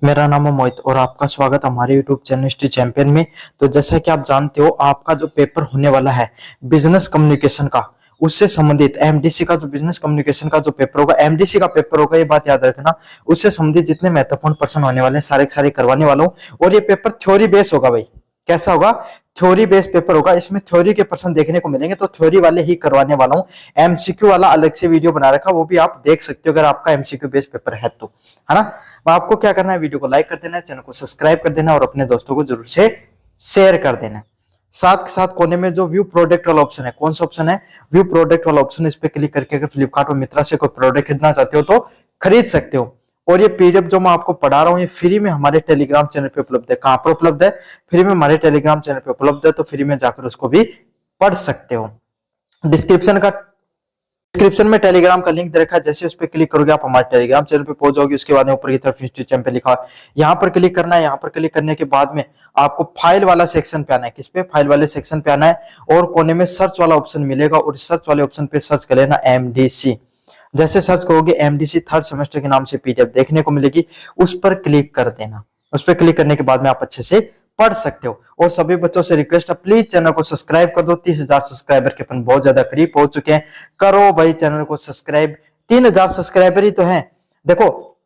मेरा नाम है मोहित और आपका स्वागत हमारे YouTube चैनल हिस्ट्री चैंपियन में। तो जैसा कि आप जानते हो, आपका जो पेपर होने वाला है बिजनेस कम्युनिकेशन का, उससे संबंधित एमडीसी का जो बिजनेस कम्युनिकेशन का जो पेपर होगा, एमडीसी का पेपर होगा, ये बात याद रखना। उससे संबंधित जितने महत्वपूर्ण प्रश्न होने वाले हैं सारे सारे करवाने वाला हूँ। और ये पेपर थ्योरी बेस होगा भाई। कैसा होगा? थ्योरी बेस पेपर होगा। इसमें थ्योरी के प्रश्न देखने को मिलेंगे, तो थ्योरी वाले ही करवाने वाला हूँ। एमसीक्यू वाला अलग से वीडियो बना रखा, वो भी आप देख सकते हो अगर आपका एमसीक्यू बेस पेपर है तो, है ना। तो आपको क्या करना है, वीडियो को लाइक कर देना है, चैनल को सब्सक्राइब कर देना और अपने दोस्तों को जरूर से शेयर कर देना। साथ के साथ कोने में जो व्यू प्रोडक्ट वाला ऑप्शन है, कौन सा ऑप्शन है? व्यू प्रोडक्ट वाला ऑप्शन। इस पे क्लिक करके अगर फ्लिपकार्ट और मित्रा से कोई प्रोडक्ट खरीदना चाहते हो तो खरीद सकते हो। और ये पीडीएफ जो मैं आपको पढ़ा रहा हूँ, ये फ्री में हमारे टेलीग्राम चैनल पे उपलब्ध है। कहां पर उपलब्ध है? फ्री में हमारे टेलीग्राम चैनल पे उपलब्ध है, तो फ्री में जाकर उसको भी पढ़ सकते हो। डिस्क्रिप्शन में टेलीग्राम का लिंक दे रखा है, जैसे उस पर क्लिक करोगे आप हमारे टेलीग्राम चैनल पे पहुंच जाओगे। उसके बाद में ऊपर की तरफ हिस्ट्री चैंपियन लिखा है, यहाँ पर क्लिक करना है। यहाँ पर क्लिक करने के बाद में आपको फाइल वाला सेक्शन पे आना है। किस पे? फाइल वाले सेक्शन पे आना है और कोने में सर्च वाला ऑप्शन मिलेगा और सर्च वाले ऑप्शन पे सर्च कर लेना एमडीसी। जैसे सर्च करोगे एमडीसी थर्ड सेमेस्टर के नाम से पीडीएफ देखने को मिलेगी, उस पर क्लिक कर देना। उस पर क्लिक करने के बाद में आप अच्छे से पढ़ सकते हो। और सभी बच्चों से रिक्वेस्ट है, प्लीज चैनल को सब्सक्राइब कर दो। 30,000 सब्सक्राइबर के अपन बहुत ज्यादा करीब पहुंच चुके हैं। करो भाई चैनल को सब्सक्राइब। 3,000 सब्सक्राइबर ही तो हैं। देखो,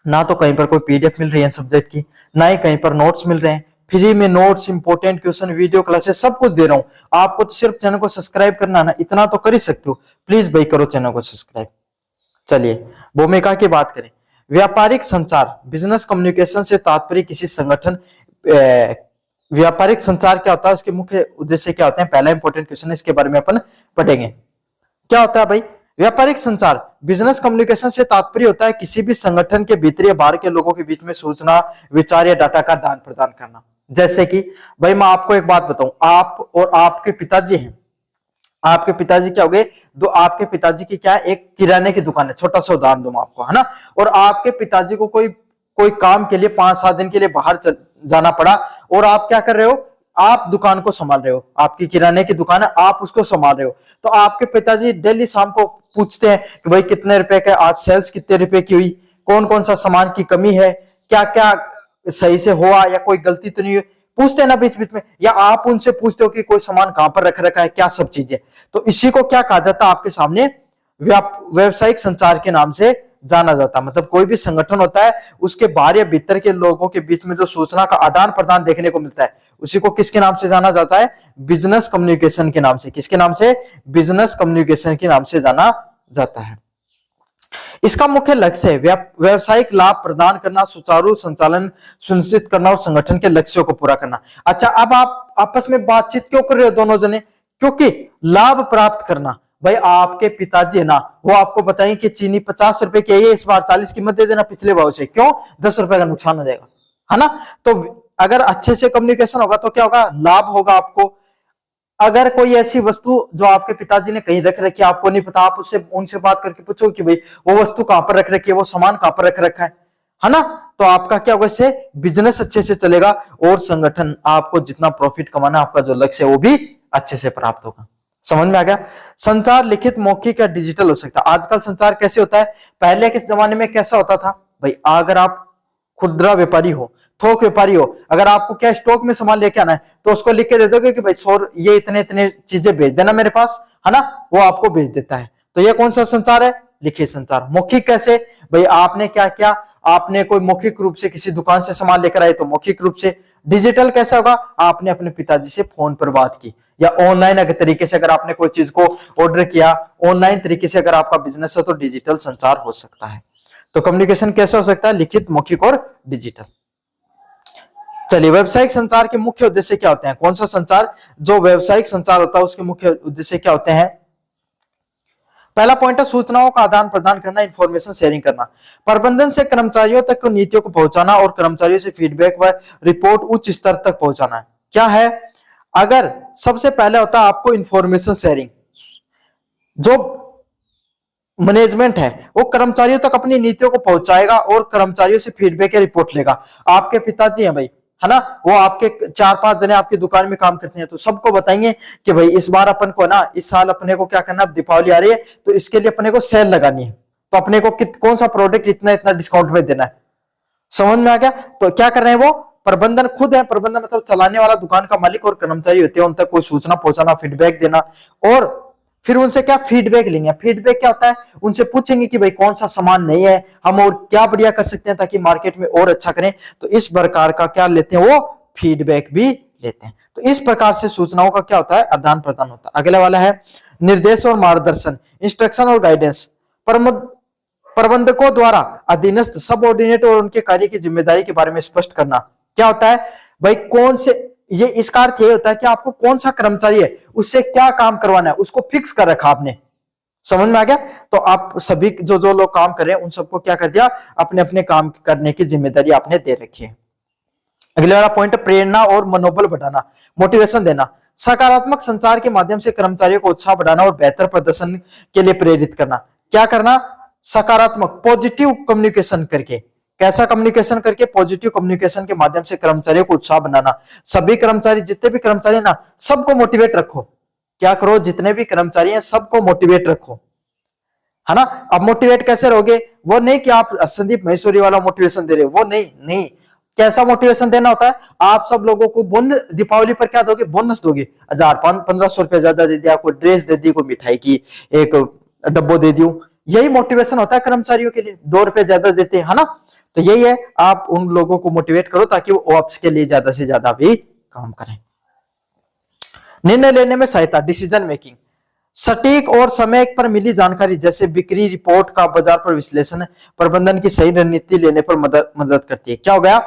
ना तो कहीं पर कोई पीडीएफ मिल रही है सब्जेक्ट की, ना ही कहीं पर नोट्स मिल रहे हैं। फ्री में notes, important question, video classes सब कुछ दे रहा हूं। आपको तो सिर्फ चैनल को सब्सक्राइब करना है ना, इतना तो कर ही सकते हो। प्लीज भाई करो चैनल को सब्सक्राइब। चलिए भूमिका की बात करें। व्यापारिक संचार, बिजनेस कम्युनिकेशन से तात्पर्य किसी संगठन, व्यापारिक संचार क्या होता है, उसके मुख्य उद्देश्य क्या होते हैं? पहला इंपॉर्टेंट क्वेश्चन है, इसके बारे में अपन पढ़ेंगे। क्या होता है भाई व्यापारिक संचार? बिजनेस कम्युनिकेशन से तात्पर्य होता है किसी भी संगठन के भीतर या बाहर के लोगों के बीच में सूचना, विचार या डाटा का आदान प्रदान करना। जैसे कि भाई मैं आपको एक बात बताऊं, आप और आपके पिताजी हैं। आपके पिताजी क्या हो गए? दो आपके पिताजी की क्या है? एक किराने की दुकान है। छोटा सा उदाहरण दूं आपको, है ना। और आपके पिताजी को कोई कोई काम के लिए 5-7 दिन के लिए बाहर जाना पड़ा और आप क्या कर रहे हो? आप दुकान को संभाल रहे हो। आपकी किराने की दुकान है, आप उसको संभाल रहे हो। तो आपके पिताजी डेली शाम को पूछते हैं कि भाई कितने रुपए का आज सेल्स, कितने रुपए की हुई, कौन कौन सा सामान की कमी है, क्या क्या सही से हुआ या कोई गलती तो नहीं हुई। पूछते हैं ना बीच बीच में, या आप उनसे पूछते हो कि कोई सामान कहां पर रख रखा है, क्या सब चीजें। तो इसी को क्या कहा जाता है आपके सामने? व्यवसायिक संचार के नाम से जाना जाता है। मतलब कोई भी संगठन होता है, उसके बाहर या भीतर के लोगों के बीच में जो सूचना का आदान प्रदान देखने को मिलता है, उसी को किसके नाम से जाना जाता है? बिजनेस कम्युनिकेशन के नाम से। किसके नाम से? बिजनेस कम्युनिकेशन के नाम से जाना जाता है। इसका मुख्य लक्ष्य है व्यवसायिक लाभ प्रदान करना, सुचारू संचालन सुनिश्चित करना और संगठन के लक्ष्यों को पूरा करना। अच्छा, अब आप आपस में बातचीत क्यों कर रहे हो दोनों जने? क्योंकि लाभ प्राप्त करना। भाई आपके पिताजी है ना, वो आपको बताएं कि चीनी 50 रुपए की है, इस बार 40 की मत दे देना पिछले भाव से। क्यों? 10 रुपए का नुकसान हो जाएगा, है ना। तो अगर अच्छे से कम्युनिकेशन होगा तो क्या होगा? लाभ होगा आपको। अगर कोई ऐसी वस्तु जो आपके पिताजी ने कहीं रख रखी है, आपको नहीं पता, आप उससे उनसे बात करके पूछो कि भाई वो वस्तु कहां पर रख रखी है, वो सामान कहां पर रख रखा है ना। तो आपका क्या होगा? इससे बिजनेस अच्छे से चलेगा और संगठन, आपको जितना प्रॉफिट कमाना, आपका जो लक्ष्य है वो भी अच्छे से प्राप्त होगा। समझ में आ गया? संचार लिखित, मौखिक या डिजिटल हो सकता है। आजकल संचार कैसे होता है? पहले के जमाने में कैसा होता था भाई? अगर आप खुदरा व्यापारी हो, थोक व्यापारी हो, अगर आपको क्या स्टॉक में सामान लेके आना है तो उसको लिख के दे दोगे कि भाई ये इतने इतने चीजें भेज देना मेरे पास, है ना। वो आपको भेज देता है। तो ये कौन सा संचार है? लिखित संचार। मौखिक कैसे? भाई आपने क्या किया, आपने कोई मौखिक रूप से किसी दुकान से सामान लेकर आए तो मौखिक रूप से। डिजिटल कैसा होगा? आपने अपने पिताजी से फोन पर बात की, या ऑनलाइन अगर तरीके से अगर आपने कोई चीज को ऑर्डर किया, ऑनलाइन तरीके से अगर आपका बिजनेस है तो डिजिटल संचार हो सकता है। तो कम्युनिकेशन कैसा हो सकता है? लिखित, मौखिक और डिजिटल। चलिए, व्यावसायिक संचार के मुख्य उद्देश्य क्या होते हैं? कौन सा संचार? जो व्यावसायिक संचार होता है उसके मुख्य उद्देश्य क्या होते हैं? पहला पॉइंट है सूचनाओं का आदान प्रदान करना, इंफॉर्मेशन शेयरिंग करना। प्रबंधन से कर्मचारियों तक नीतियों को पहुंचाना और कर्मचारियों से फीडबैक व रिपोर्ट उच्च स्तर तक पहुंचाना है। क्या है? अगर सबसे पहले होता है आपको इंफॉर्मेशन शेयरिंग। जो मैनेजमेंट है वो कर्मचारियों तक अपनी नीतियों को पहुंचाएगा और कर्मचारियों से फीडबैक या रिपोर्ट लेगा। आपके पिताजी हैं भाई, है ना, वो आपके 4-5 जने आपकी दुकान में काम करते हैं, तो सबको बताएंगे कि भाई इस बार अपन को ना, इस साल अपने को क्या करना, दीपावली आ रही है तो इसके लिए अपने को सेल लगानी है, तो अपने को कौन सा प्रोडक्ट इतना इतना डिस्काउंट में देना है। समझ में आ गया? तो क्या कर रहे हैं वो, प्रबंधन खुद है, प्रबंधन मतलब चलाने वाला दुकान का मालिक और कर्मचारी होते हैं, उन तक कोई सूचना पहुंचाना, फीडबैक देना, और फिर उनसे क्या फीडबैक लेंगे। फीडबैक क्या होता है, उनसे पूछेंगे कि भाई कौन सा सामान नहीं है, हम और क्या बढ़िया कर सकते हैं ताकि मार्केट में और अच्छा करें। तो इस प्रकार का क्या लेते हैं वो, फीडबैक भी लेते हैं। तो इस प्रकार से सूचनाओं का क्या होता है, आदान प्रदान होता है। अगला वाला है निर्देश और मार्गदर्शन, इंस्ट्रक्शन और गाइडेंस। प्रबंधकों द्वारा अधीनस्थ सबऑर्डिनेट और उनके कार्य की जिम्मेदारी के बारे में स्पष्ट करना। क्या होता है भाई, कौन से, ये इसका अर्थ ये होता है कि आपको कौन सा कर्मचारी है उससे क्या काम करवाना है, उसको फिक्स कर रखा आपने। समझ में आ गया? तो आप सभी जो जो लोग काम कर रहे हैं उन सबको क्या कर दिया, अपने अपने काम करने की जिम्मेदारी आपने दे रखी है। अगले वाला पॉइंट, प्रेरणा और मनोबल बढ़ाना, मोटिवेशन देना। सकारात्मक संचार के माध्यम से कर्मचारियों को उत्साह बढ़ाना और बेहतर प्रदर्शन के लिए प्रेरित करना। क्या करना, सकारात्मक पॉजिटिव कम्युनिकेशन करके। कैसा कम्युनिकेशन करके, पॉजिटिव कम्युनिकेशन के माध्यम से कर्मचारियों को उत्साह बनाना। सभी कर्मचारी, जितने भी कर्मचारी ना, सबको मोटिवेट रखो। क्या करो, जितने भी कर्मचारी हैं सबको मोटिवेट रखो, है ना। अब मोटिवेट कैसे रहोगे, वो नहीं कि आप संदीप महेश्वरी वाला मोटिवेशन दे रहे हो, वो नहीं नहीं। कैसा मोटिवेशन देना होता है, आप सब लोगों को बोनस, दीपावली पर क्या दोगे, बोनस दोगे, 1000-1500 रुपया ज्यादा दे दिया, कोई ड्रेस दे दी, कोई मिठाई की एक डब्बो दे दियो। यही मोटिवेशन होता है कर्मचारियों के लिए, 2 रुपए ज्यादा देते हैं, है ना। तो यही है, आप उन लोगों को मोटिवेट करो ताकि वो आपके लिए ज्यादा से ज्यादा भी काम करें। निर्णय लेने में सहायता, डिसीजन मेकिंग। सटीक और समय पर मिली जानकारी जैसे बिक्री रिपोर्ट का बाजार पर विश्लेषण प्रबंधन की सही रणनीति लेने पर मदद करती है। क्या हो गया,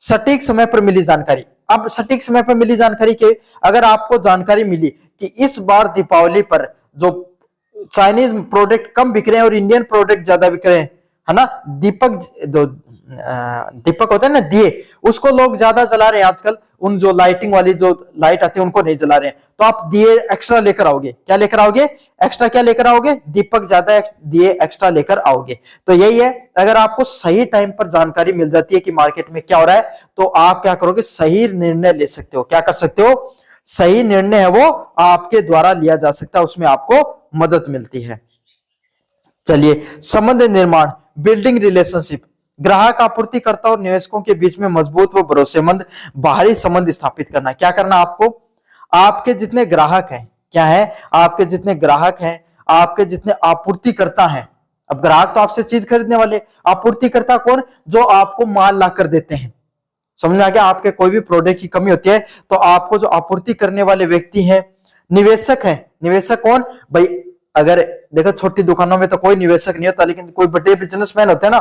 सटीक समय पर मिली जानकारी। अब सटीक समय पर मिली जानकारी के, अगर आपको जानकारी मिली कि इस बार दीपावली पर जो चाइनीज प्रोडक्ट कम बिक रहे हैं और इंडियन प्रोडक्ट ज्यादा बिक रहे हैं, है ना। दीपक होता है ना, दिए, उसको लोग ज्यादा जला रहे हैं आजकल। उन जो लाइटिंग वाली जो लाइट आती है उनको नहीं जला रहे हैं, तो आप दिए एक्स्ट्रा लेकर आओगे। क्या लेकर आओगे, एक्स्ट्रा क्या लेकर आओगे, दीपक ज्यादा दिए एक्स्ट्रा लेकर आओगे। तो यही है, अगर आपको सही टाइम पर जानकारी मिल जाती है कि मार्केट में क्या हो रहा है, तो आप क्या करोगे, सही निर्णय ले सकते हो। क्या कर सकते हो, सही निर्णय है वो आपके द्वारा लिया जा सकता है, उसमें आपको मदद मिलती है। चलिए, संबंध निर्माण, बिल्डिंग रिलेशनशिप। ग्राहक, आपूर्तिकर्ता और निवेशकों के बीच में मजबूत व भरोसेमंद बाहरी संबंध स्थापित करना। क्या करना आपको, आपके जितने ग्राहक हैं, क्या है, आपके जितने ग्राहक हैं, आपके जितने आपूर्तिकर्ता हैं। अब ग्राहक तो आपसे चीज खरीदने वाले, आपूर्तिकर्ता कौन, जो आपको माल ला कर देते हैं। समझ में आ गया, आपके कोई भी प्रोडक्ट की कमी होती है तो आपको जो आपूर्ति करने वाले व्यक्ति हैं। निवेशक हैं, निवेशक कौन भाई, अगर देखो छोटी दुकानों में तो कोई निवेशक नहीं होता, लेकिन कोई बड़े बिजनेसमैन होते हैं ना,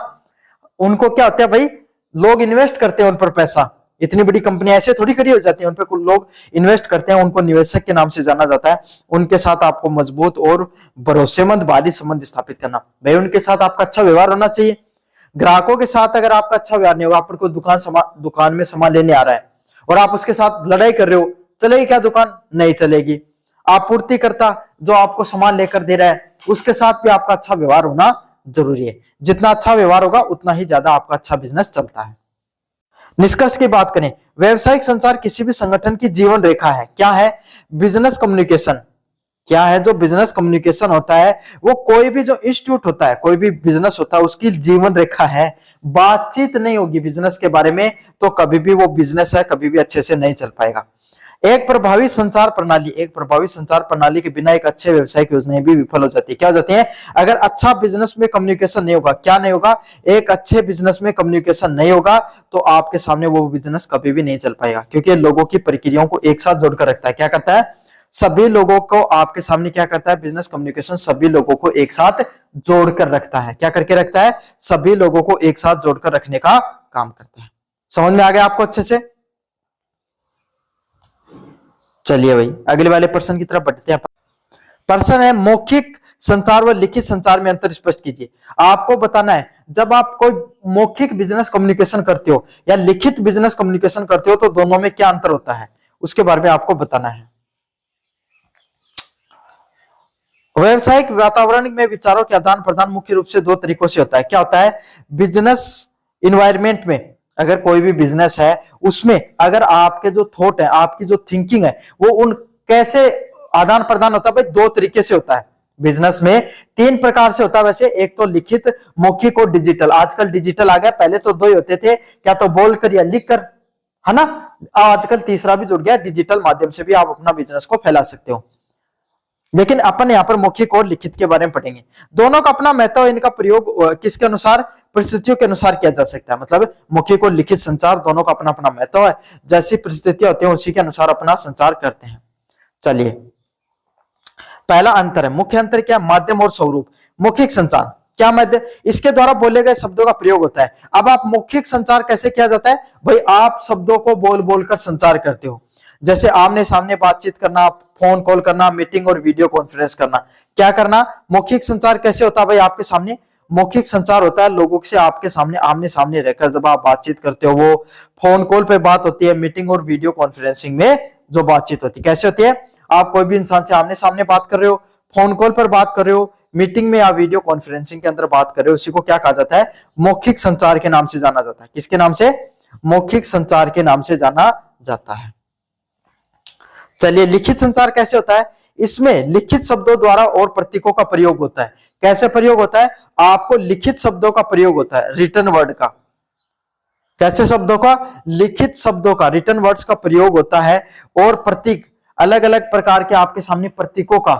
उनको क्या होता है भाई, लोग इन्वेस्ट करते हैं उन पर पैसा। इतनी बड़ी कंपनी ऐसे थोड़ी खड़ी हो जाती है, उन पर कुछ लोग इन्वेस्ट करते हैं, उनको निवेशक के नाम से जाना जाता है। उनके साथ आपको मजबूत और भरोसेमंद बाहरी संबंध स्थापित करना। भाई उनके साथ आपका अच्छा व्यवहार होना चाहिए। ग्राहकों के साथ अगर आपका अच्छा व्यवहार नहीं होगा, आप पर कोई दुकान में सामान लेने आ रहा है और आप उसके साथ लड़ाई कर रहे हो, चलेगी क्या दुकान, नहीं चलेगी। आपूर्तिकर्ता जो आपको सामान लेकर दे रहा है, उसके साथ भी आपका अच्छा व्यवहार होना जरूरी है। जितना अच्छा व्यवहार होगा उतना ही ज्यादा आपका अच्छा बिजनेस चलता है। निष्कर्ष की बात करें, व्यवसायिक संचार किसी भी संगठन की जीवन रेखा है। क्या है, बिजनेस कम्युनिकेशन। क्या है, जो बिजनेस कम्युनिकेशन होता है वो कोई भी जो इंस्टीट्यूट होता है, कोई भी बिजनेस होता है, उसकी जीवन रेखा है। बातचीत नहीं होगी बिजनेस के बारे में तो कभी भी वो बिजनेस है कभी भी अच्छे से नहीं चल पाएगा। एक प्रभावी संचार प्रणाली, एक प्रभावी संचार प्रणाली के बिना एक अच्छे व्यवसायिक योजनाएं भी विफल हो जाती है। क्या हो जाती है, अगर अच्छा बिजनेस में कम्युनिकेशन नहीं होगा, क्या नहीं होगा, एक अच्छे बिजनेस में कम्युनिकेशन नहीं होगा तो आपके सामने वो बिजनेस कभी भी नहीं चल पाएगा, क्योंकि लोगों की प्रक्रियाओं को एक साथ जोड़कर रखता है। क्या करता है, सभी लोगों को आपके सामने क्या करता है, बिजनेस कम्युनिकेशन सभी लोगों को एक साथ जोड़कर रखता है। क्या करके रखता है, सभी लोगों को एक साथ जोड़कर रखने का काम करता है। समझ में आ गया आपको अच्छे से? चलिए भाई अगले वाले प्रश्न की तरफ बढ़ते हैं। प्रश्न है, मौखिक संचार व लिखित संचार में अंतर स्पष्ट कीजिए। आपको बताना है, जब आप कोई मौखिक बिजनेस कम्युनिकेशन करते हो या लिखित बिजनेस कम्युनिकेशन करते हो तो दोनों में क्या अंतर होता है, उसके बारे में आपको बताना है। व्यवसायिक वातावरण में विचारों के आदान प्रदान मुख्य रूप से 2 तरीकों से होता है। क्या होता है, बिजनेस इन्वायरमेंट में, अगर कोई भी बिजनेस है उसमें अगर आपके जो थॉट है, आपकी जो थिंकिंग है, वो उन कैसे आदान प्रदान होता है भाई, 2 तरीके से होता है। बिजनेस में 3 प्रकार से होता है वैसे, एक तो लिखित, मौखिक और डिजिटल। आजकल डिजिटल आ गया, पहले तो 2 ही होते थे, क्या तो बोलकर या लिखकर, है ना। आजकल तीसरा भी जुड़ गया, डिजिटल माध्यम से भी आप अपना बिजनेस को फैला सकते हो। लेकिन अपन यहाँ पर मौखिक और लिखित के बारे में पढ़ेंगे। दोनों का अपना महत्व, इनका प्रयोग किसके अनुसार, परिस्थितियों के अनुसार किया जा सकता है। मतलब मौखिक और लिखित संचार दोनों का अपना अपना महत्व है, जैसी परिस्थितियां होती हैं उसी के अनुसार अपना संचार करते हैं। चलिए, पहला अंतर है, मुख्य अंतर क्या, माध्यम और स्वरूप। मौखिक संचार क्या माध्यम, इसके द्वारा बोले गए शब्दों का प्रयोग होता है। अब आप मौखिक संचार कैसे किया जाता है भाई, आप शब्दों को बोल बोलकर संचार करते हो, जैसे आमने सामने बातचीत करना, फोन कॉल करना, मीटिंग और वीडियो कॉन्फ्रेंस करना। क्या करना, मौखिक संचार कैसे होता है भाई, आपके सामने मौखिक संचार होता है लोगों से आपके सामने आमने सामने रहकर जब आप बातचीत करते हो। वो फोन कॉल पे बात होती है, मीटिंग और वीडियो कॉन्फ्रेंसिंग में जो बातचीत होती है कैसे होती है, आप कोई भी इंसान से आमने सामने बात कर रहे हो, फोन कॉल पर बात कर रहे हो, मीटिंग में या वीडियो कॉन्फ्रेंसिंग के अंदर बात कर रहे हो, उसी को क्या कहा जाता है, मौखिक संचार के नाम से जाना जाता है। किसके नाम से, मौखिक संचार के नाम से जाना जाता है। चलिए, लिखित संचार कैसे होता है, इसमें लिखित शब्दों द्वारा और प्रतीकों का प्रयोग होता है। कैसे प्रयोग होता है, आपको लिखित शब्दों का प्रयोग होता है, रिटन वर्ड का। कैसे शब्दों का, लिखित शब्दों का, रिटन वर्ड्स का प्रयोग होता है, और प्रतीक, अलग अलग प्रकार के आपके सामने प्रतीकों का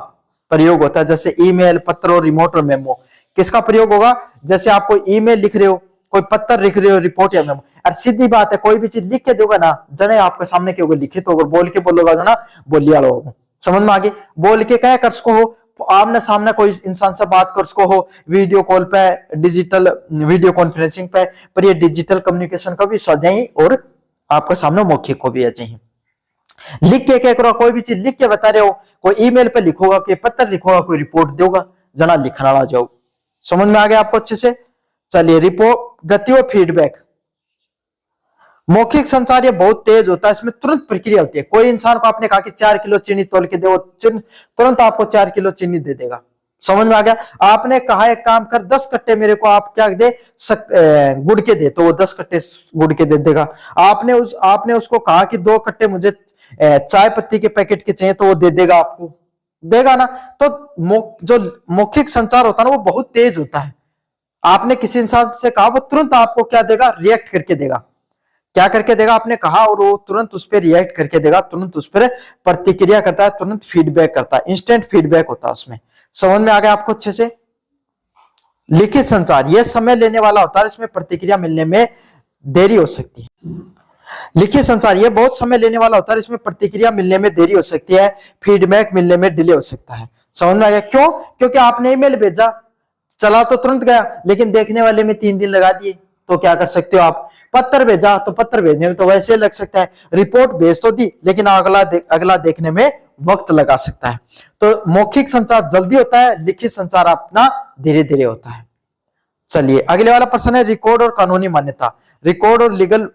प्रयोग होता है, जैसे ईमेल, पत्र और रिमोट और मेमो। किसका प्रयोग होगा, जैसे आप कोई ईमेल लिख रहे हो, कोई पत्र लिख रहे हो, रिपोर्ट या मेमो। और सीधी बात है, कोई भी चीज लिख के दोगे ना, जने आपके सामने के होगा लिखित होगा, बोल के बोलोगा जना बोलिया लोग, समझ में आ गई। बोल के कह कर उसको हो, आमने सामने कोई इंसान से बात कर उसको हो, वीडियो कॉल पे, डिजिटल वीडियो कॉन्फ्रेंसिंग पे, पर ये डिजिटल कम्युनिकेशन का भी सजाई और आपके सामने मौखिक को भी आ जाए। लिख के क्या करो, कोई भी चीज लिख के बता रहे हो, कोई ईमेल पे लिखोगा, कोई पत्र लिखोगा, कोई रिपोर्ट दोगा, जना लिखना आ जाओ। समझ में आ गया आपको अच्छे से। चलिए, रिपोर्ट, गति और फीडबैक। मौखिक संचार ये बहुत तेज होता है, इसमें तुरंत प्रक्रिया होती है। कोई इंसान को आपने कहा कि 4 किलो चीनी तोल के दे, वो तुरंत आपको 4 किलो चीनी दे देगा। समझ में आ गया। आपने कहा एक काम कर, 10 कट्टे मेरे को आप क्या दे, गुड़ के दे, तो वो 10 कट्टे गुड़ के दे देगा। आपने उसको कहा कि 2 कट्टे मुझे चाय पत्ती के पैकेट के चाहिए, तो वो दे देगा, आपको देगा ना। तो जो मौखिक संचार होता है ना, वो बहुत तेज होता है। आपने किसी इंसान से कहा, वो तुरंत आपको क्या देगा, रिएक्ट करके देगा। क्या करके देगा, आपने कहा और वो तुरंत उस पर रिएक्ट करके देगा, तुरंत उस पर प्रतिक्रिया करता है, तुरंत फीडबैक करता है, इंस्टेंट फीडबैक होता है उसमें। समझ में आ गया आपको अच्छे से। लिखित संचार यह समय लेने वाला होता है, इसमें प्रतिक्रिया मिलने में देरी हो सकती है। लिखित संचार यह बहुत समय लेने वाला होता है, इसमें प्रतिक्रिया मिलने में देरी हो सकती है, फीडबैक मिलने में डिले हो सकता है। समझ में आ गया, क्यों, क्योंकि आपने ईमेल भेजा, चला तो तुरंत गया, लेकिन देखने वाले में 3 दिन लगा दिए, तो क्या कर सकते हो आप। पत्र भेजा, तो पत्र भेजने में तो वैसे लग सकता है। रिपोर्ट भेज तो दी, लेकिन अगला देखने में वक्त लगा सकता है। तो मौखिक संचार जल्दी होता है, लिखित संचार अपना धीरे धीरे होता है। चलिए, अगले वाला प्रश्न है, रिकॉर्ड और कानूनी मान्यता, रिकॉर्ड और लीगल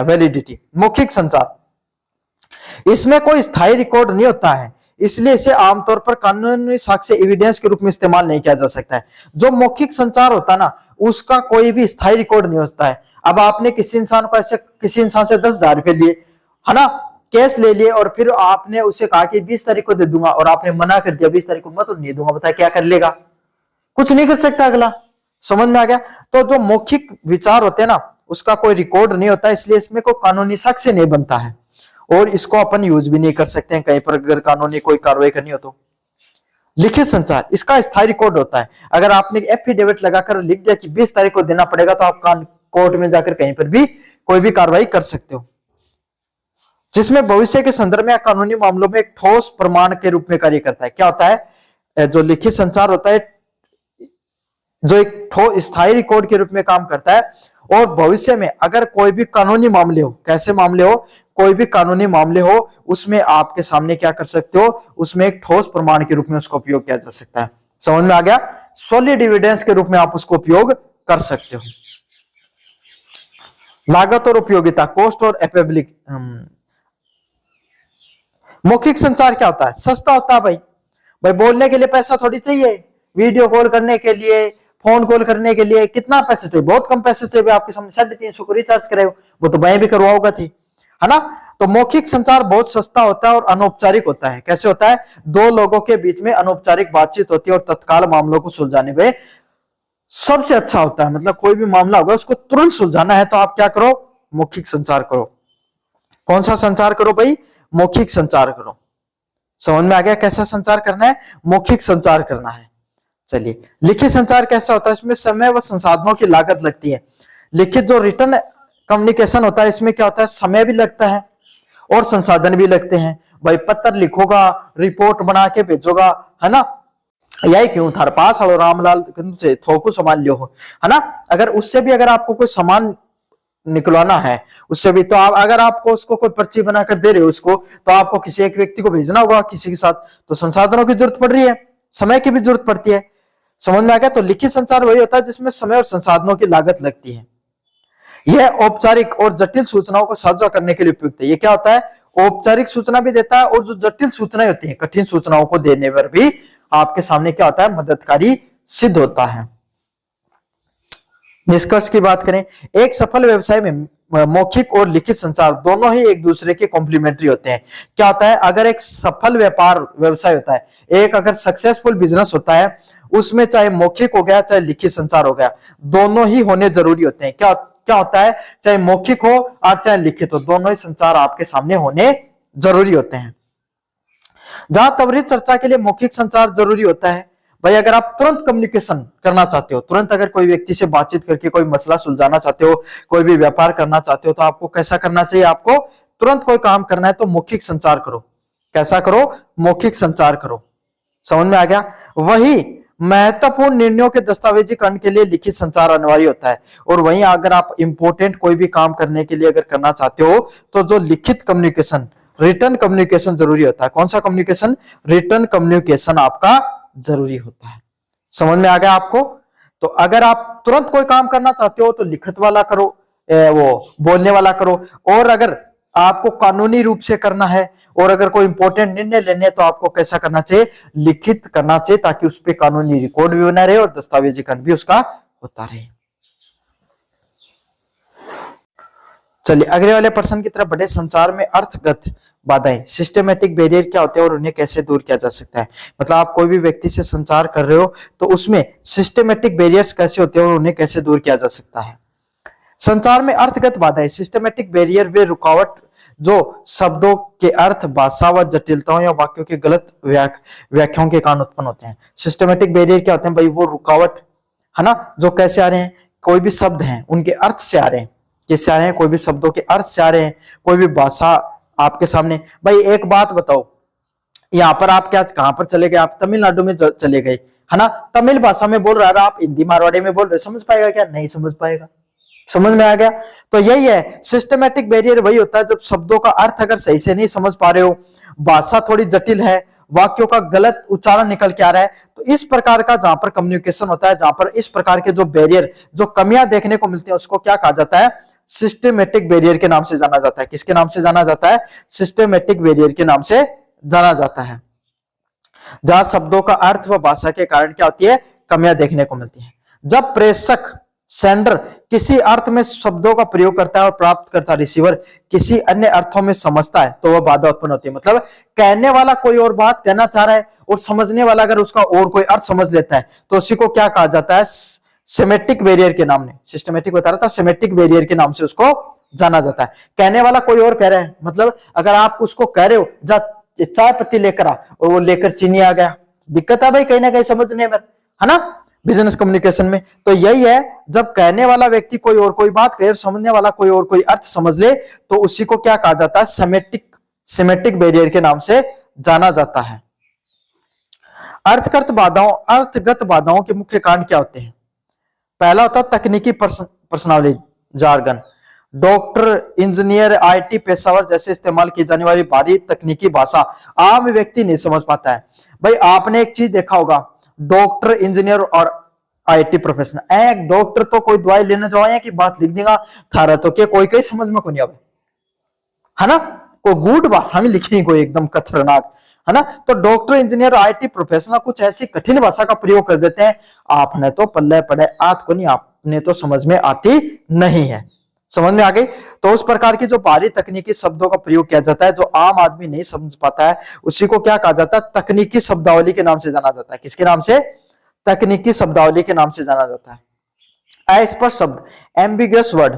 वैलिडिटी। मौखिक संचार, इसमें कोई स्थायी रिकॉर्ड नहीं होता है, इसलिए इसे आमतौर पर कानूनी साक्ष्य एविडेंस के रूप में इस्तेमाल नहीं किया जा सकता है। जो मौखिक संचार होता है ना, उसका कोई भी स्थायी रिकॉर्ड नहीं होता है। अब आपने किसी इंसान को ऐसे, किसी इंसान से 10,000 रुपए लिए, है ना, कैश ले लिए, और फिर आपने उसे कहा कि 20 तारीख को दे दूंगा, और आपने मना कर दिया, 20 तारीख को मैं तो नहीं दूंगा, बताया क्या कर लेगा, कुछ नहीं कर सकता अगला। समझ में आ गया। तो जो मौखिक विचार होते हैं ना, उसका कोई रिकॉर्ड नहीं होता, इसलिए इसमें कोई कानूनी साक्ष्य नहीं बनता है, और इसको अपन यूज भी नहीं कर सकते हैं कहीं पर, अगर कानूनी कोई कार्रवाई करनी हो तो। लिखित संचार, इसका स्थायी रिकॉर्ड होता है। अगर आपने एफिडेविट लगाकर लिख दिया कि 20 तारीख को देना पड़ेगा, तो आप कोर्ट में जाकर कहीं पर भी कोई भी कार्रवाई कर सकते हो, जिसमें भविष्य के संदर्भ में या कानूनी मामलों में एक ठोस प्रमाण के रूप में कार्य करता है। क्या होता है, जो लिखित संचार होता है, जो एक स्थायी रिकॉर्ड के रूप में काम करता है, और भविष्य में अगर कोई भी कानूनी मामले हो, कैसे मामले हो, कोई भी कानूनी मामले हो, उसमें आपके सामने क्या कर सकते हो, उसमें एक ठोस प्रमाण के रूप में उसका उपयोग किया जा सकता है। समझ में आ गया। सॉलिड एविडेंस के रूप में आप उसको उपयोग कर सकते हो। लागत और उपयोगिता, कॉस्ट और एपेबिलिटी। मौखिक संचार क्या होता है, सस्ता होता है भाई बोलने के लिए पैसा थोड़ी चाहिए, वीडियो कॉल करने के लिए, फोन कॉल करने के लिए कितना पैसा चाहिए, बहुत कम पैसे चाहिए। आपके सामने 350 को रिचार्ज कराए, वो तो मैं भी करवाऊंगा थी, है ना। तो मौखिक संचार बहुत सस्ता होता है और अनौपचारिक होता है। कैसे होता है? दो लोगों के बीच में अनौपचारिक बातचीत होती है और तत्काल मामलों को सुलझाने में सबसे अच्छा होता है। मतलब कोई भी मामला होगा उसको तुरंत सुलझाना है तो आप क्या करो? मौखिक संचार करो। कौन सा संचार करो भाई? मौखिक संचार करो। समझ में आ गया कैसा संचार करना है? मौखिक संचार करना है। चलिए, लिखित संचार कैसा होता है? इसमें समय व संसाधनों की लागत लगती है। लिखित जो रिटर्न कम्युनिकेशन होता है इसमें क्या होता है? समय भी लगता है और संसाधन भी लगते हैं। भाई पत्र लिखोगा, रिपोर्ट बना के भेजोगा, है ना, यही क्यों थार पास हलो रामलाल से थोकू सामान लियो हो, है ना। अगर उससे भी अगर आपको कोई सामान निकलवाना है उससे भी, तो आप अगर आपको उसको कोई पर्ची बनाकर दे रहे हो उसको, तो आपको किसी एक व्यक्ति को भेजना होगा किसी के साथ, तो संसाधनों की जरूरत पड़ रही है, समय की भी जरूरत पड़ती है। समझ में आ गया? तो लिखित संचार वही होता है जिसमें समय और संसाधनों की लागत लगती है। यह औपचारिक और जटिल सूचनाओं को साझा करने के लिए उपयुक्त है। ये क्या होता है? औपचारिक सूचना भी देता है और जो जटिल सूचनाएं होती हैं, कठिन सूचनाओं को देने पर भी आपके सामने क्या होता है? मददगारी सिद्ध होता है। निष्कर्ष की बात करें, एक सफल व्यवसाय में मौखिक और लिखित संचार दोनों ही एक दूसरे के कॉम्प्लीमेंट्री होते हैं। क्या होता है? अगर एक सफल व्यापार व्यवसाय होता है, एक अगर सक्सेसफुल बिजनेस होता है, उसमें चाहे मौखिक हो गया चाहे लिखित संचार हो गया, दोनों ही होने जरूरी होते हैं। क्या क्या होता है? चाहे मौखिक हो और चाहे लिखित हो, दोनों ही संचार आपके सामने होने जरूरी होते हैं। जहां त्वरित चर्चा के लिए मौखिक संचार जरूरी होता है। भाई अगर आप तुरंत कम्युनिकेशन करना चाहते हो, तुरंत अगर कोई व्यक्ति से बातचीत करके कोई मसला सुलझाना चाहते हो, कोई भी व्यापार करना चाहते हो, तो आपको कैसा करना चाहिए? आपको तुरंत कोई काम करना है तो मौखिक संचार करो। कैसा करो? मौखिक संचार करो। समझ में आ गया? वही महत्वपूर्ण निर्णयों के दस्तावेजीकरण के लिए लिखित संचार अनिवार्य होता है। और वहीं अगर आप इंपोर्टेंट कोई भी काम करने के लिए अगर करना चाहते हो तो जो लिखित कम्युनिकेशन, रिटर्न कम्युनिकेशन जरूरी होता है। कौन सा कम्युनिकेशन? रिटर्न कम्युनिकेशन आपका जरूरी होता है। समझ में आ गया आपको? तो अगर आप तुरंत कोई काम करना चाहते हो तो लिखित वाला करो, वो बोलने वाला करो। और अगर आपको कानूनी रूप से करना है और अगर कोई इंपॉर्टेंट निर्णय लेने तो आपको कैसा करना चाहिए? लिखित करना चाहिए, ताकि उस पर कानूनी रिकॉर्ड भी बना रहे और दस्तावेजीकरण भी उसका होता रहे। चलिए अगले वाले प्रश्न की तरफ बढ़े। संचार में अर्थगत बाधाएं, सिस्टमेटिक बैरियर क्या होते हैं और उन्हें कैसे दूर किया जा सकता है? मतलब आप कोई भी व्यक्ति से संचार कर रहे हो तो उसमें सिस्टमेटिक बैरियर्स कैसे होते हैं और उन्हें कैसे दूर किया जा सकता है? संचार में अर्थगत बाधाएं, सिस्टमेटिक बैरियर वे रुकावट जो शब्दों के अर्थ, भाषा व जटिलताओं या वाक्यों के गलत व्याख्याओं के कारण उत्पन्न होते हैं। सिस्टमेटिक बैरियर क्या होते हैं भाई? वो रुकावट, है ना, जो कैसे आ रहे हैं? कोई भी शब्द हैं उनके अर्थ से आ रहे हैं। किससे आ रहे हैं? कोई भी शब्दों के अर्थ से आ रहे हैं। कोई भी भाषा आपके सामने। भाई एक बात बताओ, यहाँ पर आप क्या कहां पर चले गए? आप तमिलनाडु में चले गए, है ना, तमिल भाषा में बोल रहा है, आप हिंदी मारवाड़ी में बोल रहे, समझ पाएगा क्या? नहीं समझ पाएगा। समझ में आ गया? तो यही है सिस्टमेटिक बैरियर, वही होता है जब शब्दों का अर्थ अगर सही से नहीं समझ पा रहे हो, भाषा थोड़ी जटिल है, वाक्यों का गलत उच्चारण निकल के आ रहा है, तो इस प्रकार का जहां पर कम्युनिकेशन होता है, जहां पर इस प्रकार के जो बैरियर, जो कमियां देखने को मिलती है, उसको क्या कहा जाता है? सिस्टमेटिक बैरियर के नाम से जाना जाता है। किसके नाम से जाना जाता है? सिस्टमेटिक बैरियर के नाम से जाना जाता है। जहां शब्दों का अर्थ व भाषा के कारण क्या होती है? कमियां देखने को मिलती है। जब प्रेषक सेंडर किसी अर्थ में शब्दों का प्रयोग करता है और प्राप्त करता रिसीवर किसी अन्य अर्थों में समझता है तो वह बाधा उत्पन्न होती है। मतलब कहने वाला कोई और बात कहना चाह रहा है और समझने वाला अगर उसका और कोई अर्थ समझ लेता है तो उसी को क्या कहा जाता है? सेमेटिक बैरियर के नाम ने, सिस्टमेटिक बता रहा था, सेमेटिक बैरियर के नाम से उसको जाना जाता है। कहने वाला कोई और कह रहा है, मतलब अगर आप उसको कह रहे हो जा चाय पत्ती लेकर आ, और वो लेकर चीनी आ गया, दिक्कत है भाई कहीं ना कहीं समझने में, है ना, बिजनेस कम्युनिकेशन में। तो यही है, जब कहने वाला व्यक्ति कोई और कोई बात कहे, समझने वाला कोई और कोई अर्थ समझ ले, तो उसी को क्या कहा जाता है? सेमेटिक बैरियर के नाम से जाना जाता है। अर्थगत बाधाओं के मुख्य कारण क्या होते हैं? पहला होता है तकनीकी पर्सनावली, जार्गन। डॉक्टर, इंजीनियर, आईटी पेशावर जैसे इस्तेमाल की जाने वाली भारी तकनीकी भाषा आम व्यक्ति नहीं समझ पाता है। भाई आपने एक चीज देखा होगा, डॉक्टर, इंजीनियर और आईटी प्रोफेशनल, एक डॉक्टर तो कोई दवाई लेने जो आए कि बात लिख देगा थारा, तो क्या कोई कहीं समझ में को नहीं आवे, है ना, कोई गुड भाषा में लिखी, कोई एकदम खतरनाक, है ना। तो डॉक्टर, इंजीनियर, आईटी प्रोफेशनल कुछ ऐसी कठिन भाषा का प्रयोग कर देते हैं, आपने तो पल्ले पड़े आत को नहीं, आपने तो समझ में आती नहीं है। समझ में आ गई। तो उस प्रकार की जो बाहरी तकनीकी शब्दों का प्रयोग किया जाता है जो आम आदमी नहीं समझ पाता है, उसी को क्या कहा जाता है, तकनीकी शब्दावली के नाम से जाना जाता है। किसके नाम से, तकनीकी शब्दावली के नाम से जाना जाता है। अस्पष्ट शब्द, एम्बिगुअस वर्ड,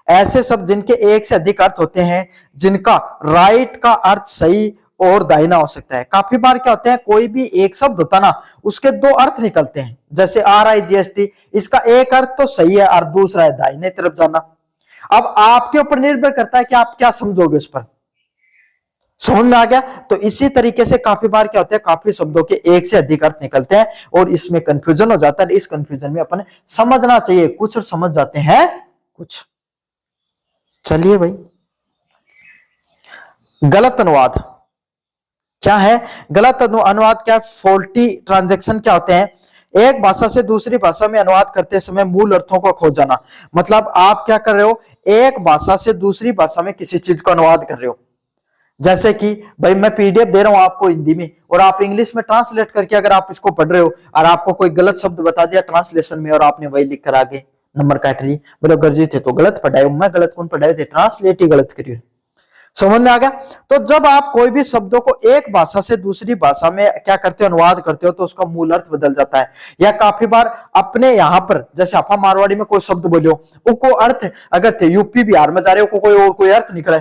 ऐसे शब्द जिनके एक से अधिक अर्थ होते हैं, जिनका राइट का अर्थ सही और दाहिना हो सकता है। काफी बार क्या होता है, कोई भी एक शब्द होता ना, उसके दो अर्थ निकलते हैं। जैसे RIGST, इसका एक अर्थ तो सही है और दूसरा है दाहिने तरफ जाना। अब आपके ऊपर निर्भर करता है कि आप क्या समझोगे उस पर। समझ में आ गया। तो इसी तरीके से काफी बार क्या होता है, काफी शब्दों के एक से अधिक अर्थ निकलते हैं और इसमें कंफ्यूजन हो जाता है। इस कंफ्यूजन में अपन समझना चाहिए कुछ और समझ जाते हैं कुछ। चलिए भाई, गलत अनुवाद क्या है, गलत अनुवाद क्या है, फॉल्टी ट्रांजैक्शन क्या होते हैं, एक भाषा से दूसरी भाषा में अनुवाद करते समय मूल अर्थों को खो जाना। मतलब आप क्या कर रहे हो, एक भाषा से दूसरी भाषा में किसी चीज को अनुवाद कर रहे हो। जैसे कि भाई मैं PDF दे रहा हूं आपको हिंदी में और आप इंग्लिश में ट्रांसलेट करके अगर आप इसको पढ़ रहे हो और आपको कोई गलत शब्द बता दिया ट्रांसलेशन में और आपने वही लिख कर आगे नंबर काट ली, बोलो गर्जी थे तो गलत पढ़ाए, मैं गलत कौन पढ़ाए थे, ट्रांसलेट ही गलत करिए। समझ में आ गया। तो जब आप कोई भी शब्दों को एक भाषा से दूसरी भाषा में क्या करते हो, अनुवाद करते हो, तो उसका मूल अर्थ बदल जाता है। या काफी बार अपने यहाँ पर जैसे आपा मारवाड़ी में कोई शब्द बोलो, उसको अर्थ अगर थे यूपी बिहार में जा रहे हो कोई और कोई अर्थ निकले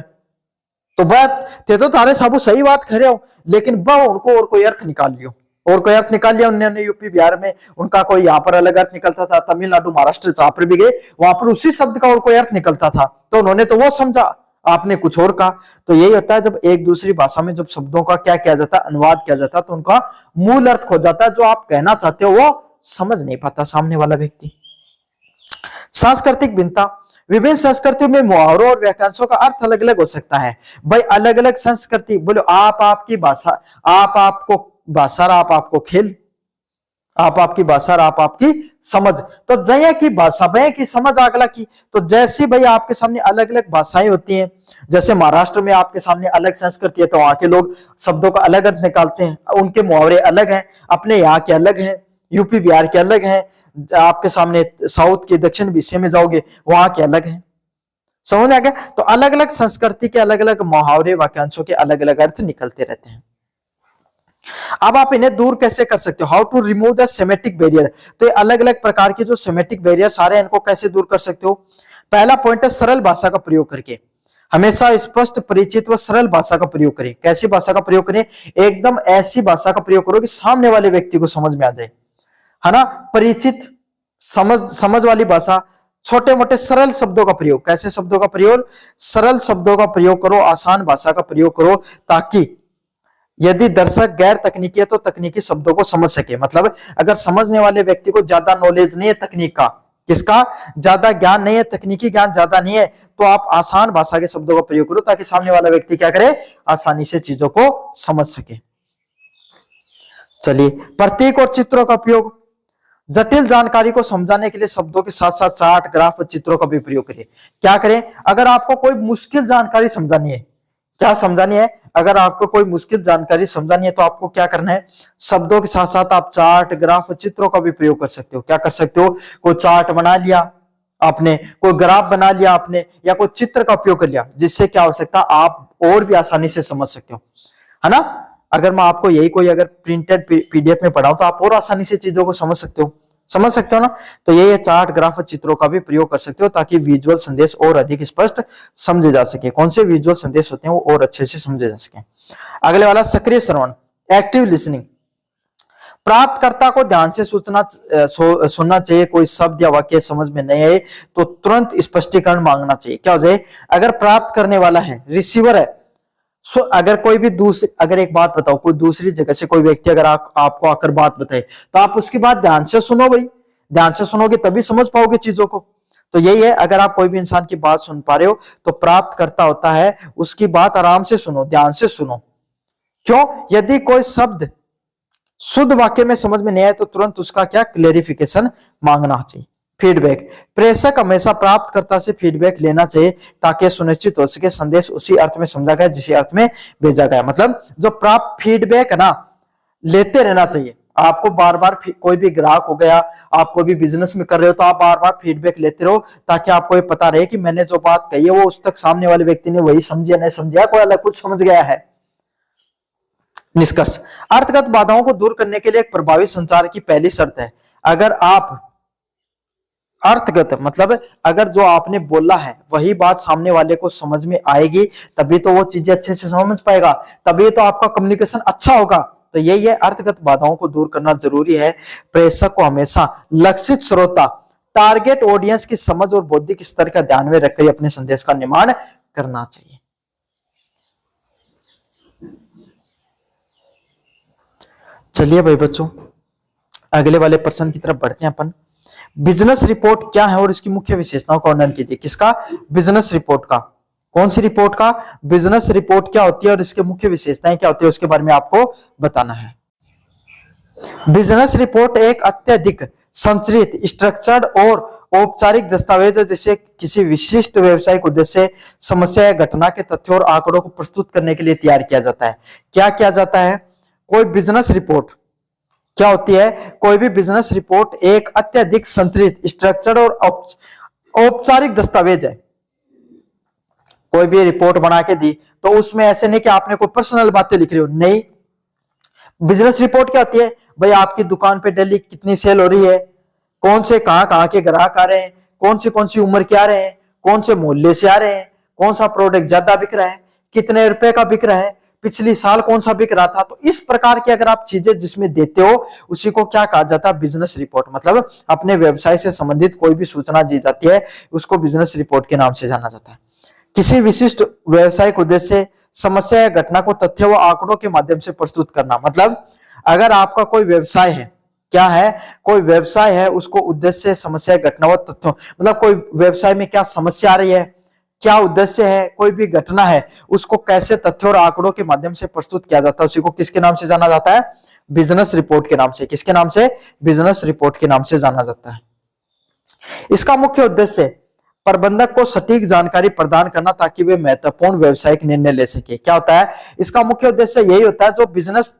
तो बात थे तो तारे साबू सही बात करे हो, लेकिन वह उनको और कोई अर्थ निकाल लियो, और कोई अर्थ निकाल लिया उन्होंने यूपी बिहार में, उनका कोई यहाँ पर अलग अर्थ निकलता था, तमिलनाडु महाराष्ट्र जहां पर भी गए वहां पर उसी शब्द का और कोई अर्थ निकलता था, तो उन्होंने तो वो समझा, आपने कुछ और कहा। तो यही होता है जब एक दूसरी भाषा में जब शब्दों का क्या किया जाता है, अनुवाद किया जाता है, तो उनका मूल अर्थ खो जाता है। जो आप कहना चाहते हो वो समझ नहीं पाता सामने वाला व्यक्ति। सांस्कृतिक भिन्नता, विभिन्न संस्कृतियों में मुहावरों और वाक्यांशों का अर्थ अलग अलग हो सकता है। भाई अलग अलग संस्कृति, बोलो आप आपकी भाषा, आप आपको भाषा, आप आपको खेल, आप आपकी भाषा, आप आपकी समझ, तो जय की भाषा भय की समझ अगला की। तो जैसे भाई आपके सामने अलग अलग भाषाएं होती हैं, जैसे महाराष्ट्र में आपके सामने अलग संस्कृति है तो वहां के लोग शब्दों का अलग अर्थ निकालते हैं, उनके मुहावरे अलग हैं, अपने यहाँ के अलग हैं, यूपी बिहार के अलग हैं, आपके सामने साउथ के दक्षिण विषय में जाओगे वहां के अलग हैं। समझ में आ गया। तो अलग अलग संस्कृति के अलग अलग मुहावरे वाक्यांशों के अलग अलग अर्थ निकलते रहते हैं। अब आप इन्हें दूर कैसे कर सकते हो, how to remove the semantic barrier. तो ये अलग अलग प्रकार के जो सेमेटिक बैरियर सारे इनको कैसे दूर कर सकते हो। पहला पॉइंट है सरल भाषा का प्रयोग करके, हमेशा स्पष्ट परिचित व सरल भाषा का प्रयोग करें। कैसी भाषा का प्रयोग करें, एकदम ऐसी भाषा का प्रयोग करो कि सामने वाले व्यक्ति को समझ में आ जाए, है ना, परिचित समझ वाली भाषा, छोटे मोटे सरल शब्दों का प्रयोग। कैसे शब्दों का प्रयोग, सरल शब्दों का प्रयोग करो, आसान भाषा का प्रयोग करो, ताकि यदि दर्शक गैर तकनीकी है तो तकनीकी शब्दों को समझ सके। मतलब अगर समझने वाले व्यक्ति को ज्यादा नॉलेज नहीं है तकनीक का, किसका ज्यादा ज्ञान नहीं है, तकनीकी ज्ञान ज्यादा नहीं है, तो आप आसान भाषा के शब्दों का प्रयोग करो ताकि सामने वाला व्यक्ति क्या करे, आसानी से चीजों को समझ सके। चलिए, प्रतीक और चित्रों का उपयोग, जटिल जानकारी को समझाने के लिए शब्दों के साथ साथ चार्ट, ग्राफ और चित्रों का भी प्रयोग करें। क्या करें, अगर आपको कोई मुश्किल जानकारी समझानी है, क्या समझानी है, अगर आपको कोई मुश्किल जानकारी समझानी है तो आपको क्या करना है, शब्दों के साथ साथ आप चार्ट, ग्राफ और चित्रों का भी प्रयोग कर सकते हो। क्या कर सकते हो, कोई चार्ट बना लिया आपने, कोई ग्राफ बना लिया आपने, या कोई चित्र का उपयोग कर लिया, जिससे क्या हो सकता है आप और भी आसानी से समझ सकते हो, है ना। अगर मैं आपको यही कोई अगर प्रिंटेड PDF में पढ़ाऊं तो आप और आसानी से चीजों को समझ सकते हो ना। तो ये चार्ट, ग्राफ और चित्रों का भी प्रयोग कर सकते हो ताकि विजुअल संदेश और अधिक स्पष्ट समझे जा सके। कौन से विजुअल संदेश होते हैं वो और अच्छे से समझे जा सके। अगले वाला सक्रिय श्रवण, एक्टिव लिसनिंग। प्राप्तकर्ता को ध्यान से सुनना चाहिए। कोई शब्द या वाक्य समझ में नहीं आए तो तुरंत स्पष्टीकरण मांगना चाहिए। क्या हो जाए, अगर प्राप्त करने वाला है, रिसीवर है, अगर कोई भी दूसरी, अगर एक बात बताओ, कोई दूसरी जगह से कोई व्यक्ति अगर आपको आकर बात बताए तो आप उसकी बात ध्यान से सुनो भाई, ध्यान से सुनोगे तभी समझ पाओगे चीजों को। तो यही है, अगर आप कोई भी इंसान की बात सुन पा रहे हो तो प्राप्त करता होता है, उसकी बात आराम से सुनो, ध्यान से सुनो। क्यों, यदि कोई शब्द शुद्ध वाक्य में समझ में नहीं आए तो तुरंत उसका क्या क्लेरिफिकेशन मांगना चाहिए। फीडबैक, प्रेषक हमेशा प्राप्तकर्ता से फीडबैक लेना चाहिए ताकि सुनिश्चित हो सके संदेश उसी अर्थ में समझा गया जिस अर्थ में भेजा गया। मतलब जो प्राप्त फीडबैक है ना, लेते रहना चाहिए, आपको बार बार कोई भी ग्राहक हो गया, आप कोई भी बिजनेस में कर रहे हो तो आप बार बार फीडबैक लेते रहो, ताकि आपको ये पता रहे कि मैंने जो बात कही है वो उस तक सामने वाले व्यक्ति ने वही समझा नहीं समझा, कोई अलग कुछ समझ गया है। निष्कर्ष, अर्थगत बाधाओं को दूर करने के लिए एक प्रभावी संचार की पहली शर्त है, अगर आप अर्थगत मतलब अगर जो आपने बोला है वही बात सामने वाले को समझ में आएगी, तभी तो वो चीजें अच्छे से समझ पाएगा, तभी तो आपका कम्युनिकेशन अच्छा होगा। तो यही है, अर्थगत बाधाओं को दूर करना जरूरी है। प्रेषक को हमेशा लक्षित श्रोता टारगेट ऑडियंस की समझ और बौद्धिक स्तर का ध्यान में रखकर अपने संदेश का निर्माण करना चाहिए। चलिए भाई बच्चों, अगले वाले प्रश्न की तरफ बढ़ते हैं अपन। बिजनेस रिपोर्ट क्या है और इसकी मुख्य विशेषताओं का वर्णन कीजिए। किसका? बिजनेस रिपोर्ट का। कौन सी रिपोर्ट का? बिजनेस रिपोर्ट क्या होती है और इसके मुख्य विशेषताएं क्या होती है, उसके बारे में आपको बताना है। बिजनेस रिपोर्ट एक अत्यधिक संरचित, स्ट्रक्चर्ड और औपचारिक दस्तावेज है, जिसे किसी विशिष्ट व्यवसायिक उद्देश्य, समस्या या घटना के तथ्यों और आंकड़ों को प्रस्तुत करने के लिए तैयार किया जाता है। क्या किया जाता है? कोई बिजनेस रिपोर्ट क्या होती है? कोई भी बिजनेस रिपोर्ट एक अत्यधिक संरचित, स्ट्रक्चर्ड और औपचारिक दस्तावेज है। कोई भी रिपोर्ट बना के दी तो उसमें ऐसे नहीं कि आपने कोई पर्सनल बातें लिख रही हो, नहीं। बिजनेस रिपोर्ट क्या होती है? भाई आपकी दुकान पे डेली कितनी सेल हो रही है, कौन से कहां के ग्राहक आ रहे हैं, कौन सी उम्र के आ रहे हैं, कौन से मोहल्ले से आ रहे हैं, कौन सा प्रोडक्ट ज्यादा बिक रहा है, कितने रुपए का बिक रहा है, पिछली साल कौन सा बिक रहा था। तो इस प्रकार की अगर आप चीजें जिसमें देते हो उसी को क्या कहा जाता है? Business report. मतलब अपने व्यवसाय से संबंधित कोई भी सूचना दी जाती है उसको बिजनेस रिपोर्ट के नाम से जाना जाता है। किसी विशिष्ट व्यवसायिक उद्देश्य, समस्या या घटना को तथ्य व आंकड़ों के माध्यम से प्रस्तुत करना। मतलब अगर आपका कोई व्यवसाय है, क्या है? कोई व्यवसाय है, उसको उद्देश्य, समस्या, घटना व तथ्यों, मतलब कोई व्यवसाय में क्या समस्या आ रही है, क्या उद्देश्य है, कोई भी घटना है, उसको कैसे तथ्यों और आंकड़ों के माध्यम से प्रस्तुत किया जाता है, उसी को किसके नाम से जाना जाता है? बिजनेस रिपोर्ट के नाम से। किसके नाम से? बिजनेस रिपोर्ट के नाम से जाना जाता है। इसका मुख्य उद्देश्य प्रबंधक को सटीक जानकारी प्रदान करना, ताकि वे महत्वपूर्ण व्यवसायिक निर्णय ले सके। क्या होता है? इसका मुख्य उद्देश्य यही होता है, जो बिजनेस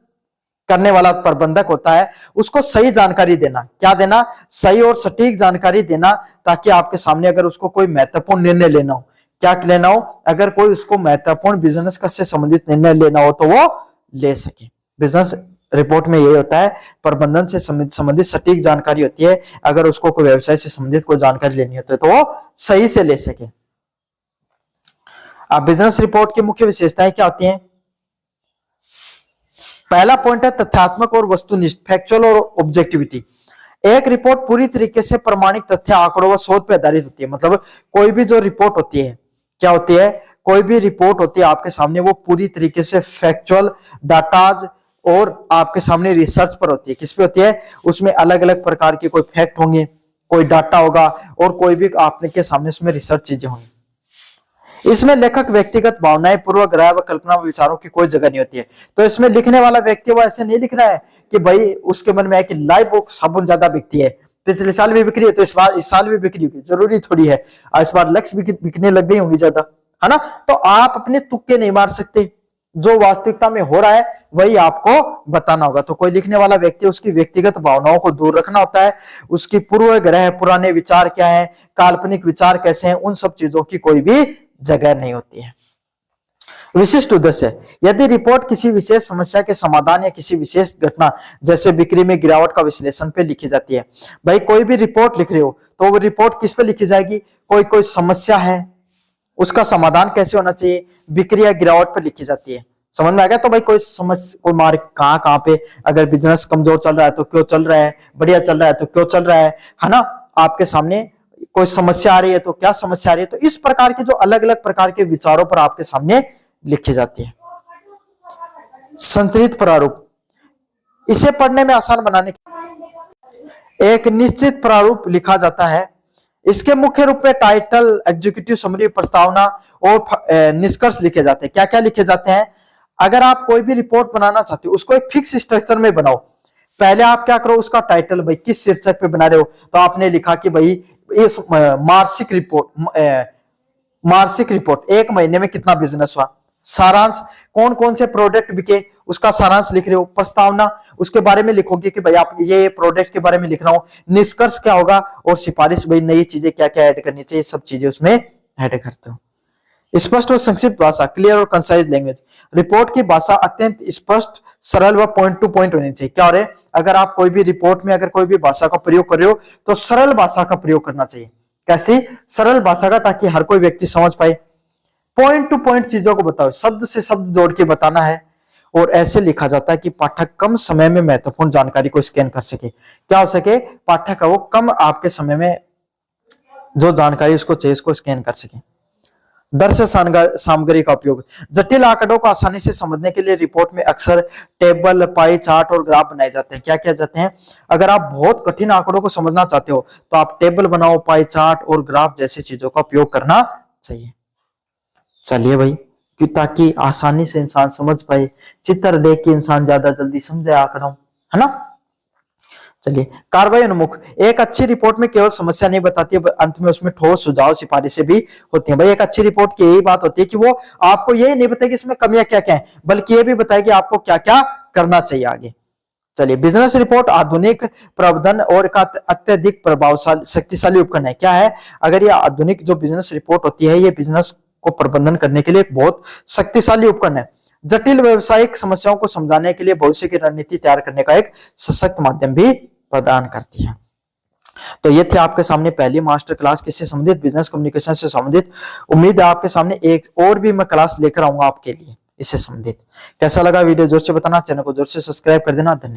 करने वाला प्रबंधक होता है उसको सही जानकारी देना। क्या देना? सही और सटीक जानकारी देना, ताकि आपके सामने अगर उसको कोई महत्वपूर्ण निर्णय लेना हो, क्या लेना हो, अगर कोई उसको महत्वपूर्ण बिजनेस से संबंधित निर्णय लेना हो तो वो ले सके। बिजनेस रिपोर्ट में यही होता है, प्रबंधन से संबंधित सटीक जानकारी होती है, अगर उसको कोई व्यवसाय से संबंधित कोई जानकारी लेनी होती है तो वो सही से ले सके। अब बिजनेस रिपोर्ट की मुख्य विशेषताएं क्या होती हैं? पहला पॉइंट है तथ्यात्मक और वस्तुनिष्ठ, फैक्चुअल और ऑब्जेक्टिविटी। एक रिपोर्ट पूरी तरीके से प्रमाणिक तथ्य, आंकड़ों व शोध पर आधारित होती है। मतलब कोई भी जो रिपोर्ट होती है, क्या होती है? कोई भी रिपोर्ट होती है आपके सामने, वो पूरी तरीके से फैक्चुअल, डाटाज और आपके सामने रिसर्च पर होती है। किस पे होती है? उसमें अलग अलग प्रकार के कोई फैक्ट होंगे, कोई डाटा होगा और कोई भी आपने के सामने उसमें रिसर्च चीजें होंगी। इसमें लेखक व्यक्तिगत भावनाएं, पूर्वाग्रह व कल्पना व विचारों की कोई जगह नहीं होती है। तो इसमें लिखने वाला व्यक्ति वो ऐसे नहीं लिख रहा है कि भाई उसके मन में है कि लाइव बुक साबुन ज्यादा बिकती है, पिछले साल भी बिक्री है तो इस साल भी बिक्री होगी, जरूरी थोड़ी है इस बार लक्ष्य बिकने लग गई होंगी ज्यादा, है ना। तो आप अपने तुक्के नहीं मार सकते, जो वास्तविकता में हो रहा है वही आपको बताना होगा। तो कोई लिखने वाला व्यक्ति, उसकी व्यक्तिगत भावनाओं को दूर रखना होता है, उसकी पूर्वाग्रह, पुराने विचार क्या है, काल्पनिक विचार कैसे हैं, उन सब चीजों की कोई भी जगह नहीं होती है। विशिष्ट उद्देश्य, यदि रिपोर्ट किसी विशेष समस्या के समाधान या किसी विशेष घटना जैसे बिक्री में गिरावट का विश्लेषण पे लिखी जाती है। भाई कोई भी रिपोर्ट लिख रहे हो तो वो रिपोर्ट किस पे लिखी जाएगी? कोई समस्या है, उसका समाधान कैसे होना चाहिए, बिक्री या गिरावट पे लिखी जाती है। समझ में आ गया? तो भाई कोई समस्या, कोई मार्क कहां पे, अगर बिजनेस कमजोर चल रहा है तो क्यों चल रहा है, बढ़िया चल रहा है तो क्यों चल रहा है ना। आपके सामने कोई समस्या आ रही है तो क्या समस्या आ रही है। तो इस प्रकार के जो अलग अलग प्रकार के विचारों पर आपके सामने लिखी जाती है। संचरित प्रारूप, इसे पढ़ने में आसान बनाने के एक निश्चित प्रारूप लिखा जाता है। इसके मुख्य रूप में टाइटल, एग्जीक्यूटिव समरी, प्रस्तावना और निष्कर्ष लिखे जाते हैं। क्या क्या लिखे जाते हैं? अगर आप कोई भी रिपोर्ट बनाना चाहते हो उसको एक फिक्स स्ट्रक्चर में बनाओ। पहले आप क्या करो, उसका टाइटल, भाई किस शीर्षक पे बना रहे हो, तो आपने लिखा कि भाई इस मासिक रिपोर्ट, एक महीने में कितना बिजनेस हुआ, सारांश, कौन कौन से प्रोडक्ट बिके उसका सारांश लिख रहे हो। प्रस्तावना, उसके बारे में लिखोगे कि भाई आप ये प्रोडक्ट के बारे में लिख रहा हूं। निष्कर्ष क्या होगा, और सिफारिश, भाई नई चीजें क्या क्या ऐड करनी चाहिए, सब चीजें उसमें ऐड करते हो। स्पष्ट और संक्षिप्त भाषा, क्लियर और कंसाइज लैंग्वेज। रिपोर्ट की भाषा अत्यंत स्पष्ट, सरल व पॉइंट टू पॉइंट होनी चाहिए। क्या हो रहा है, अगर आप कोई भी रिपोर्ट में अगर कोई भी भाषा का प्रयोग कर रहे हो तो सरल भाषा का प्रयोग करना चाहिए। कैसी, सरल भाषा का, ताकि हर कोई व्यक्ति समझ पाए। पॉइंट टू पॉइंट चीजों को बताओ, शब्द से शब्द जोड़ के बताना है। और ऐसे लिखा जाता है कि पाठक कम समय में महत्वपूर्ण जानकारी को स्कैन कर सके। क्या हो सके, पाठक का वो कम आपके समय में जो जानकारी उसको चाहिए उसको स्कैन कर सके। दृश्य सामग्री का उपयोग, जटिल आंकड़ों को आसानी से समझने के लिए रिपोर्ट में अक्सर टेबल, पाई चार्ट और ग्राफ बनाए जाते हैं। क्या किया जाते हैं, अगर आप बहुत कठिन आंकड़ों को समझना चाहते हो तो आप टेबल बनाओ, पाई चार्ट और ग्राफ जैसी चीजों का उपयोग करना चाहिए। चलिए भाई, कि ताकि आसानी से इंसान समझ पाए, चित्र देख के इंसान ज्यादा जल्दी समझे आंकड़ों, है ना। चलिए, कार्रवाई उन्मुख, एक अच्छी रिपोर्ट में केवल समस्या नहीं बताती है, अंत में उसमें ठोस सुझाव सिफारिशें भी होती हैं। भाई एक अच्छी रिपोर्ट की यही बात होती है कि वो आपको ये नहीं बताएगी इसमें कमियां क्या क्या है, बल्कि ये भी बताएगी आपको क्या क्या करना चाहिए आगे। चलिए, बिजनेस रिपोर्ट आधुनिक प्रबंधन और का अत्यधिक प्रभावशाली शक्तिशाली उपकरण है। क्या है, अगर ये आधुनिक जो बिजनेस रिपोर्ट होती है, ये बिजनेस को प्रबंधन करने के लिए एक बहुत शक्तिशाली उपकरण है। जटिल व्यवसायिक समस्याओं को समझाने के लिए भविष्य की रणनीति तैयार करने का एक सशक्त माध्यम भी प्रदान करती है। तो ये थे आपके सामने पहली मास्टर क्लास किससे संबंधित, बिजनेस कम्युनिकेशन से संबंधित। उम्मीद है आपके सामने एक और भी मैं क्लास लेकर आऊंगा आपके लिए इससे संबंधित। कैसा लगा वीडियो, जोर से बताना, चैनल को जोर से सब्सक्राइब कर देना। धन्यवाद।